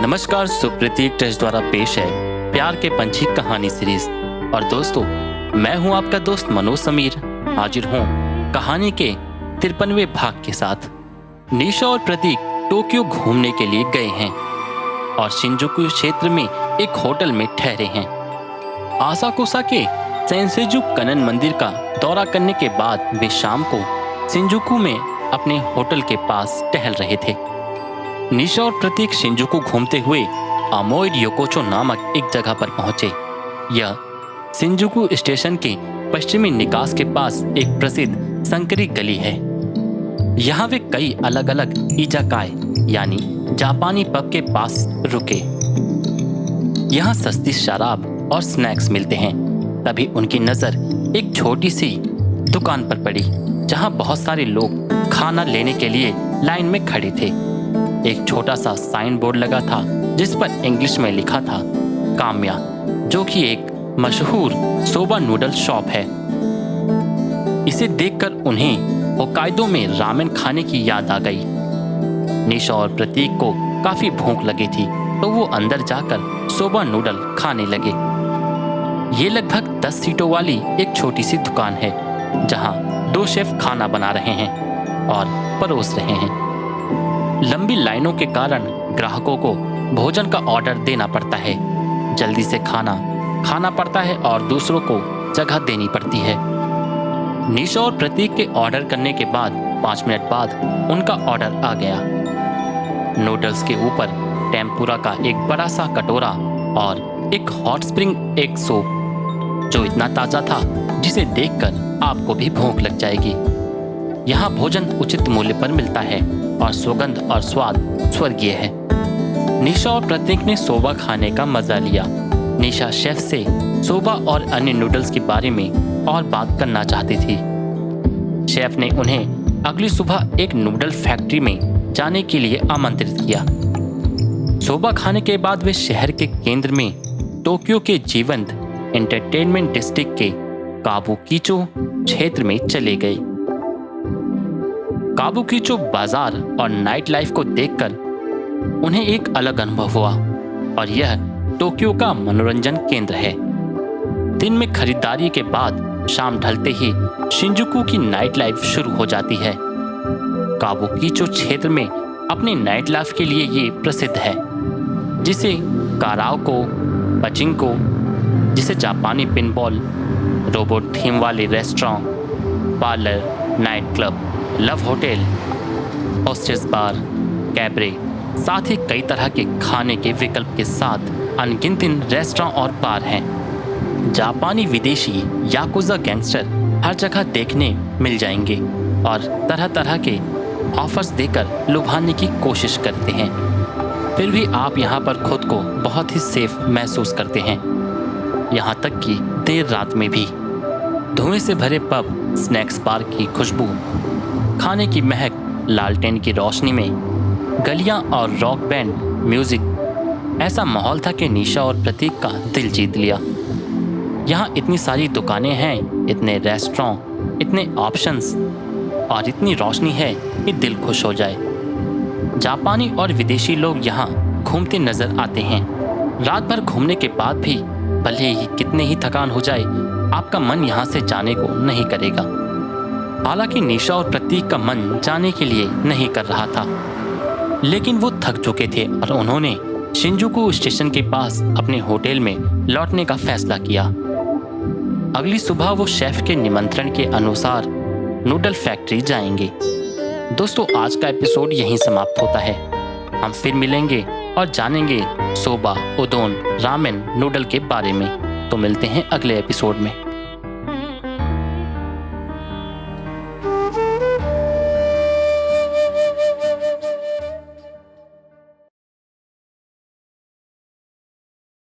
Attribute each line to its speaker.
Speaker 1: नमस्कार, सुप्रतीक ट्रस्ट द्वारा पेश है प्यार के पंछी कहानी सीरीज। और दोस्तों, मैं हूं आपका दोस्त मनोज समीर, हाजिर हूं कहानी के 53वें भाग के साथ। निशा और प्रतीक टोक्यो घूमने के लिए गए हैं और शिंजुकू क्षेत्र में एक होटल में ठहरे हैं। आसाकुसा के सेंसेजू कनन मंदिर का दौरा करने के बाद वे शाम को शिंजुकू में अपने होटल के पास टहल रहे थे। निशा और प्रतीक शिंजुकू घूमते हुए अमोई योकोचो नामक एक जगह पर पहुंचे। यह शिंजुकू स्टेशन के पश्चिमी निकास के पास एक प्रसिद्ध संकरी गली है। यहाँ वे कई अलग अलग इजाकाय यानी जापानी पब के पास रुके। यहाँ सस्ती शराब और स्नैक्स मिलते हैं। तभी उनकी नजर एक छोटी सी दुकान पर पड़ी, जहाँ बहुत सारे लोग खाना लेने के लिए लाइन में खड़े थे। एक छोटा सा साइन बोर्ड लगा था जिस पर इंग्लिश में लिखा था काम्या, जो कि एक मशहूर सोबा नूडल शॉप है। इसे देखकर उन्हें होकाइदो में रामेन खाने की याद आ गई। निशा और प्रतीक को काफी भूख लगी थी, तो वो अंदर जाकर सोबा नूडल खाने लगे। ये लगभग 10 सीटों वाली एक छोटी सी दुकान है, जहां 2 शेफ खाना बना रहे हैं और परोस रहे हैं। लंबी लाइनों के कारण ग्राहकों को भोजन का ऑर्डर देना पड़ता है, जल्दी से खाना पड़ता है और दूसरों को जगह देनी पड़ती है। निशा और प्रतीक के ऑर्डर करने के बाद 5 मिनट बाद उनका ऑर्डर आ गया। नूडल्स के ऊपर टेम्पुरा का एक बड़ा सा कटोरा और एक हॉट स्प्रिंग एग सूप, जो इतना ताज़ा था जिसे देखकर आपको भी भूख लग जाएगी। यहाँ भोजन उचित मूल्य पर मिलता है और सुगंध और स्वाद स्वर्गीय है। निशा और प्रतीक ने सोबा खाने का मजा लिया। निशा शेफ से सोबा और अन्य नूडल्स के बारे में और बात करना चाहती थी। शेफ ने उन्हें अगली सुबह एक नूडल फैक्ट्री में जाने के लिए आमंत्रित किया। सोबा खाने के बाद वे शहर के केंद्र में टोक्यो के जीवंत एंटरटेनमेंट डिस्ट्रिक्ट के काबुकीचो क्षेत्र में चले गए। काबुकीचो बाजार और नाइट लाइफ को देखकर उन्हें एक अलग अनुभव हुआ, और यह टोक्यो का मनोरंजन केंद्र है। दिन में खरीदारी के बाद शाम ढलते ही शिंजुकू की नाइट लाइफ शुरू हो जाती है। काबुकीचो क्षेत्र में अपने नाइट लाइफ के लिए ये प्रसिद्ध है, जिसे काराओको, पचिंको, जिसे जापानी पिनबॉल, रोबोट थीम वाले restaurant, parlour, night club, love hotel, hostess bar, cabaret, साथ ही कई तरह के खाने के विकल्प के साथ अनगिनत रेस्टोरेंट और बार हैं। जापानी विदेशी याकुजा गैंगस्टर हर जगह देखने मिल जाएंगे और तरह तरह के ऑफर्स देकर लुभाने की कोशिश करते हैं। फिर भी आप यहाँ पर खुद को बहुत ही सेफ महसूस करते हैं, यहाँ तक कि देर रात में भी। धुएं से भरे पब, स्नैक्स बार की खुशबू, खाने की महक, लालटेन की रोशनी में गलियां और रॉक बैंड म्यूजिक, ऐसा माहौल था कि निशा और प्रतीक का दिल जीत लिया। यहाँ इतनी सारी दुकानें हैं, इतने रेस्टोरेंट, इतने ऑप्शंस और इतनी रोशनी है कि दिल खुश हो जाए। जापानी और विदेशी लोग यहाँ घूमते नजर आते हैं। रात भर घूमने के बाद भी भले ही कितने ही थकान हो जाए, आपका मन यहाँ से जाने को नहीं करेगा। हालांकि निशा और प्रतीक का मन जाने के लिए नहीं कर रहा था, लेकिन वो थक चुके थे और उन्होंने शिंजुकू स्टेशन के पास अपने होटल में लौटने का फैसला किया। अगली सुबह वो शेफ के निमंत्रण के अनुसार नूडल फैक्ट्री जाएंगे। दोस्तों, आज का एपिसोड यहीं समाप्त होता है। हम फिर मिलेंगे और जानेंगे सोबा, उदोन, रामेन, नूडल के बारे में। तो मिलते हैं अगले एपिसोड में।